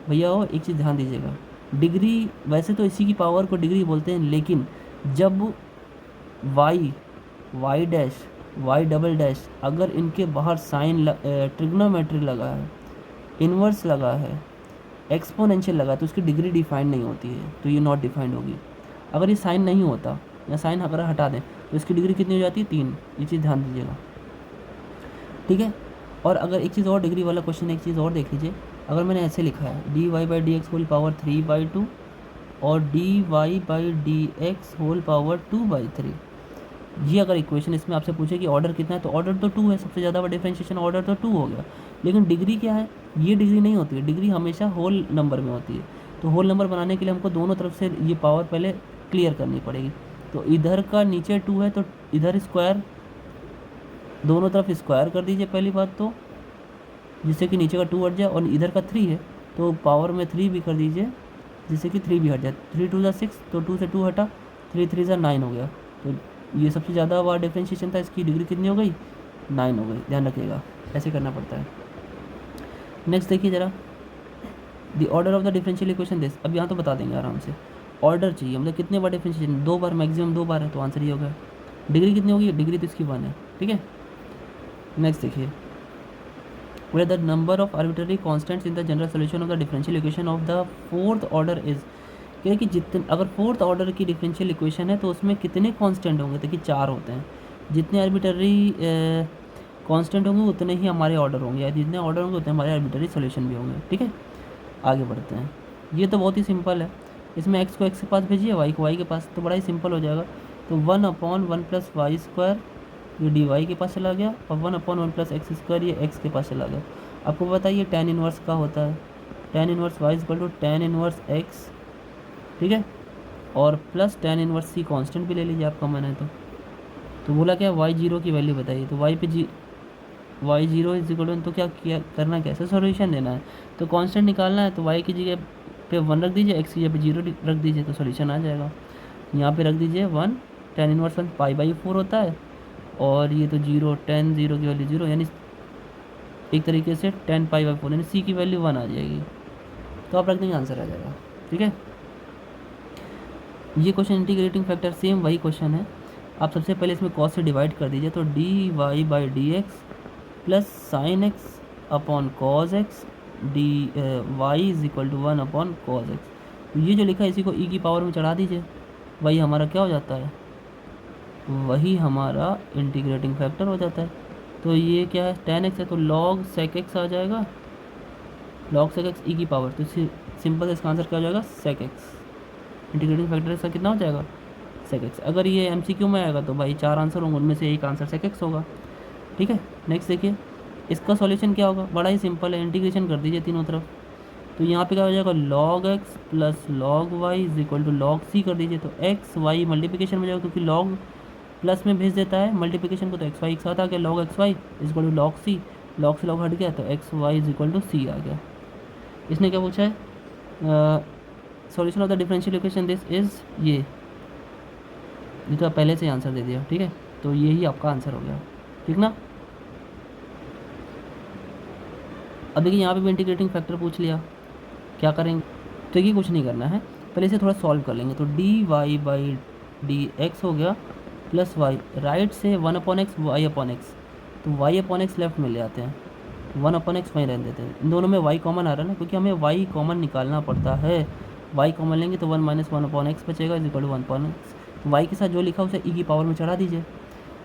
भैया, हो एक चीज़ ध्यान दीजिएगा, डिग्री वैसे तो इसी की पावर को डिग्री बोलते हैं, लेकिन जब y dash y double dash अगर इनके बाहर साइन ट्रिग्नोमेट्री लगा है, इन्वर्स लगा है, एक्सपोनेंशियल लगा है, तो उसकी डिग्री डिफाइंड नहीं होती है, तो ये नॉट डिफाइंड होगी। अगर ये साइन नहीं होता या साइन अगर हटा दें तो इसकी डिग्री कितनी हो जाती है, 3, ये चीज़ ध्यान दीजिएगा, ठीक है। और अगर एक चीज़ और डिग्री वाला क्वेश्चन, एक चीज़ और देख लीजिए, अगर मैंने ऐसे लिखा है dy/dx होल पावर 3/2 और dy/dx होल पावर 2/3, ये अगर इक्वेशन इसमें आपसे पूछे कि ऑर्डर कितना है, तो ऑर्डर तो 2 है, सबसे ज़्यादा बड़ा डिफरेंशिएशन ऑर्डर तो 2 हो गया, लेकिन डिग्री क्या है, ये डिग्री नहीं होती है, डिग्री हमेशा होल नंबर में होती है। तो होल नंबर बनाने के लिए हमको दोनों तरफ से ये पावर पहले क्लियर करनी पड़ेगी, तो इधर का नीचे 2 है तो इधर स्क्वायर, दोनों तरफ स्क्वायर कर दीजिए पहली बात तो, जिससे कि नीचे का 2 हट जाए, और इधर का 3 है तो पावर में 3 भी कर दीजिए जिससे कि 3 भी हट जाए, 3 2 6, तो 2 से 2 हटा, 3 3 9 हो गया, तो ये सबसे ज़्यादा बड़ा डिफरेंशिएशन था, इसकी डिग्री कितनी हो गई, 9 हो गई, ध्यान रखिएगा, ऐसे करना पड़ता है। नेक्स्ट देखिए ज़रा, the order of the differential equation this, अब यहाँ तो बता देंगे आराम से, ऑर्डर चाहिए मतलब कितने बार डिफरेंशिएशन, 2 बार, मैक्सिमम 2 बार है, तो आंसर ये होगा। डिग्री कितनी होगी, डिग्री तो इसकी 1 है, ठीक है। नेक्स्ट देखिए, where the number of arbitrary constants in the general solution of the differential equation of the fourth order is, क्या कि जितने अगर फोर्थ ऑर्डर की डिफरेंशियल इक्वेशन है तो उसमें कितने कांस्टेंट होंगे, देखिए 4 होते हैं, जितने आर्बिट्ररी कांस्टेंट होंगे उतने ही हमारे ऑर्डर होंगे, या जितने ऑर्डर होंगे उतने हमारे आर्बिट्रेरी सॉल्यूशन भी होंगे। ठीक है, आगे बढ़ते हैं। ये तो बहुत ही सिंपल है, इसमें x को x के पास भेजिए, y को y के पास, तो बड़ा ही सिंपल हो जाएगा। तो 1/1 + y², ये dy के पास चला गया, और 1/1 + x² ये x के पास चला गया। आपको बताइए tan इनवर्स का होता है, tan inverse y = tan inverse x, ठीक है, और plus tan inverse c constant भी ले लीजिए आपका मन है तो बोला क्या y0 की वैल्यू बताइए। तो y पे y0 = तो क्या करना क्या है, सॉल्यूशन देना है। तो कांस्टेंट निकालना है, तो y की जगह पे 1 रख दीजिए, x की जगह पे 0 रख दीजिए, तो सॉल्यूशन आ जाएगा। यहाँ पे रख दीजिए 1, tan इनवर्स 1 π/4 होता है, और ये तो 0, tan 0 की वैल्यू 0, यानी एक तरीके से tan π/4, यानी c की वैल्यू 1 आ जाएगी। तो आप रख देंगे, आंसर आ जाएगा। ठीक है, ये क्वेश्चन इंटीग्रेटिंग फैक्टर सेम वही क्वेश्चन है। आप सबसे पहले इसमें कॉस से डिवाइड कर दीजिए, तो dy/dx plus sin x upon cos x dy = 1/cos x। तो ये जो लिखा है इसी को e की पावर में चढ़ा दीजिए, वही हमारा क्या हो जाता है, वही हमारा इंटीग्रेटिंग फैक्टर हो जाता है। तो ये क्या है, tan x है, तो log sec x आ जाएगा, log sec x e की पावर। तो सिंपल इसका आंसर क्या हो जाएगा, sec x। इंटीग्रेटिंग फैक्टर इसका कितना हो जाएगा, sec x। अगर ये MCQ में आएगा तो भाई 4 आंसर होंगे, उनमें से एक आंसर sec x होगा। ठीक है, नेक्स्ट देखिए, इसका सॉल्यूशन क्या होगा, बड़ा ही सिंपल है, इंटीग्रेशन कर दीजिए तीनों तरफ। तो यहाँ पे क्या हो जाएगा, log x plus log y = log c कर दीजिए। तो x y मल्टीप्लिकेशन में जाएगा, क्योंकि log प्लस में भेज देता है मल्टीप्लिकेशन को, तो x y एक साथ आ गया, log x y = log c, log से log हट गया, तो x y = c आ गया। इसने क्या पूछा है, solution of the differential equation this is, ये तो आप पहले से आंसर दे दिया। ठीक है, तो यही आपका आंसर हो गया, ठीक ना। अब देखिए यहाँ पे भी इंटीग्रेटिंग फैक्टर पूछ लिया, क्या करेंगे, तो ये कुछ नहीं करना है, पहले इसे थोड़ा सॉल्व कर लेंगे। तो dy/dx हो गया प्लस y, राइट से 1/x y/x, तो y/x लेफ्ट में ले आते हैं, 1/x वहीं रहने देते हैं। इन दोनों में y कॉमन आ रहा है ना, क्योंकि हमें y कॉमन निकालना पड़ता है। y कॉमन लेंगे तो 1 - 1/x बचेगा, = 1/x। y के साथ जो लिखा उसे e की पावर में चढ़ा दीजिए,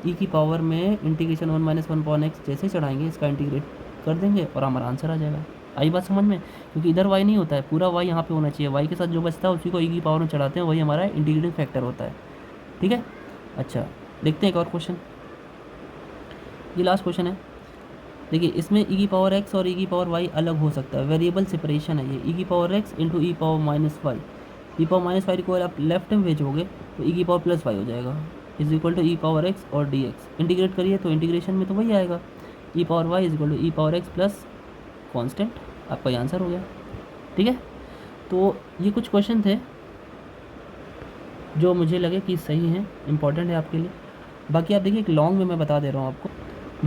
e की पावर में इंटीग्रेशन 1 - 1/x जैसे चढ़ाएंगे इसका इंटीग्रेट कर देंगे और हमारा आंसर आ जाएगा। आई बात समझ में, क्योंकि इधर y नहीं होता है, पूरा y यहाँ पे होना चाहिए, y के साथ जो बचता है उसी को e की पावर में चढ़ाते हैं, वही हमारा इंटीग्रेटिंग फैक्टर होता है। ठीक है, अच्छा देखते हैं एक और क्वेश्चन, ये लास्ट क्वेश्चन है। देखिए इसमें e की पावर x और e की पावर y अलग हो सकता है, वेरिएबल सेपरेशन है ये, e की power x into e power -y, e power -y को आप लेफ्ट में भेजोगे तो e की पावर प्लस y हो जाएगा, = e पावर x और dx। इंटीग्रेट करिए तो इंटीग्रेशन में तो वही आएगा, e power y = e power x plus constant, आपका ये आंसर हो गया। ठीक है, तो ये कुछ क्वेश्चन थे जो मुझे लगे कि सही हैं, इंपॉर्टेंट है आपके लिए। बाकी आप देखिए एक लॉन्ग में मैं बता दे रहा हूँ आपको,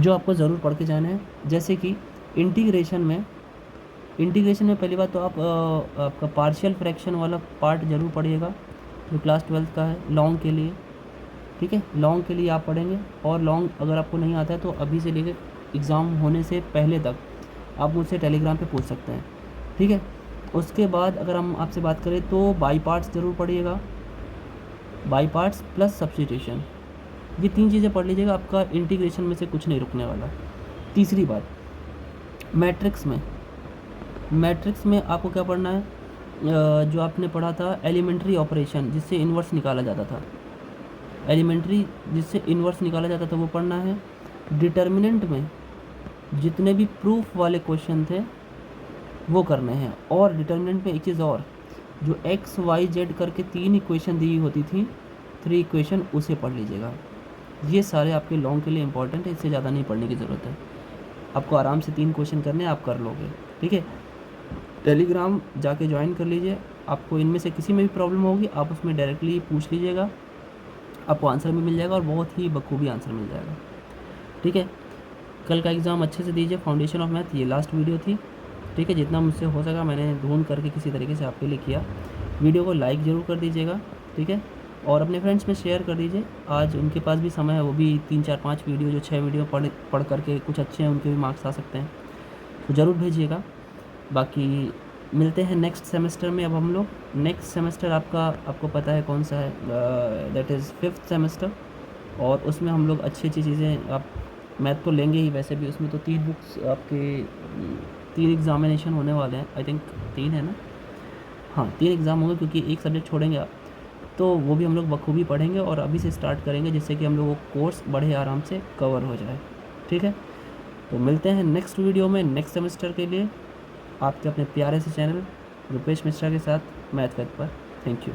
जो आपको ज़रूर पढ़ के जाना है। जैसे कि इंटीग्रेशन में पहली बात तो आप आपका पार्शियल फ्रैक्शन वाला पार्ट ज़रूर पढ़िएगा, जो क्लास 12th का है लॉन्ग के लिए। ठीक है, लॉन्ग के लिए आप पढ़ेंगे, और लॉन्ग अगर आपको नहीं आता है तो अभी से लेकर एग्ज़ाम होने से पहले तक आप मुझसे टेलीग्राम पे पूछ सकते हैं। ठीक है, उसके बाद अगर हम आपसे बात करें तो बाई पार्ट्स ज़रूर पढ़िएगा, बाई पार्ट्स प्लस सब्स्टिट्यूशन, ये 3 चीज़ें पढ़ लीजिएगा, आपका इंटीग्रेशन में से कुछ नहीं रुकने वाला। तीसरी बात, मैट्रिक्स में आपको क्या पढ़ना है, जो आपने पढ़ा था एलिमेंट्री ऑपरेशन जिससे इन्वर्स निकाला जाता था, वो पढ़ना है। डिटर्मिनेंट में जितने भी प्रूफ वाले क्वेश्चन थे वो करने हैं, और डिटर्मिनेंट में एक चीज़ और, जो x y z करके 3 इक्वेशन दी होती थी, 3 इक्वेशन, उसे पढ़ लीजिएगा। ये सारे आपके लॉन्ग के लिए इंपॉर्टेंट है, इससे ज़्यादा नहीं पढ़ने की ज़रूरत है, आपको आराम से 3 क्वेश्चन करने आप कर लोगे। ठीक है, टेलीग्राम जाके ज्वाइन कर लीजिए, आपको इनमें से किसी में भी प्रॉब्लम होगी आप उसमें डायरेक्टली पूछ लीजिएगा, आपको आंसर भी मिल जाएगा और बहुत ही बखूबी आंसर मिल जाएगा। ठीक है, कल का एग्ज़ाम अच्छे से दीजिए, फाउंडेशन ऑफ मैथ ये लास्ट वीडियो थी। ठीक है, जितना मुझसे हो सका मैंने ढूंढ करके किसी तरीके से आपके लिए किया। वीडियो को लाइक ज़रूर कर दीजिएगा, ठीक है, और अपने फ्रेंड्स में शेयर कर दीजिए। आज उनके पास भी समय है, वो भी 3 4 5 वीडियो, जो 6 वीडियो पढ़ करके कुछ अच्छे हैं उनके भी मार्क्स आ सकते हैं, तो ज़रूर भेजिएगा। बाकी मिलते हैं नेक्स्ट सेमेस्टर में। अब हम लोग नेक्स्ट सेमेस्टर आपको पता है कौन सा है, दैट इज़ 5th सेमेस्टर, और उसमें हम लोग अच्छी चीज़ें आप मैथ तो लेंगे ही, वैसे भी उसमें तो 3 बुक्स आपके 3 एग्ज़ामिनेशन होने वाले हैं, आई थिंक 3 है ना, हाँ 3 एग्ज़ाम होंगे क्योंकि एक सब्जेक्ट छोड़ेंगे आप, तो वो भी हम लोग बखूबी पढ़ेंगे और अभी से स्टार्ट करेंगे जिससे कि हम लोग वो कोर्स बड़े आराम से कवर हो जाए। ठीक है, तो मिलते हैं नेक्स्ट वीडियो में नेक्स्ट सेमेस्टर के लिए आपके अपने प्यारे से चैनल रुपेश मिश्रा के साथ मैथ पर। Thank you.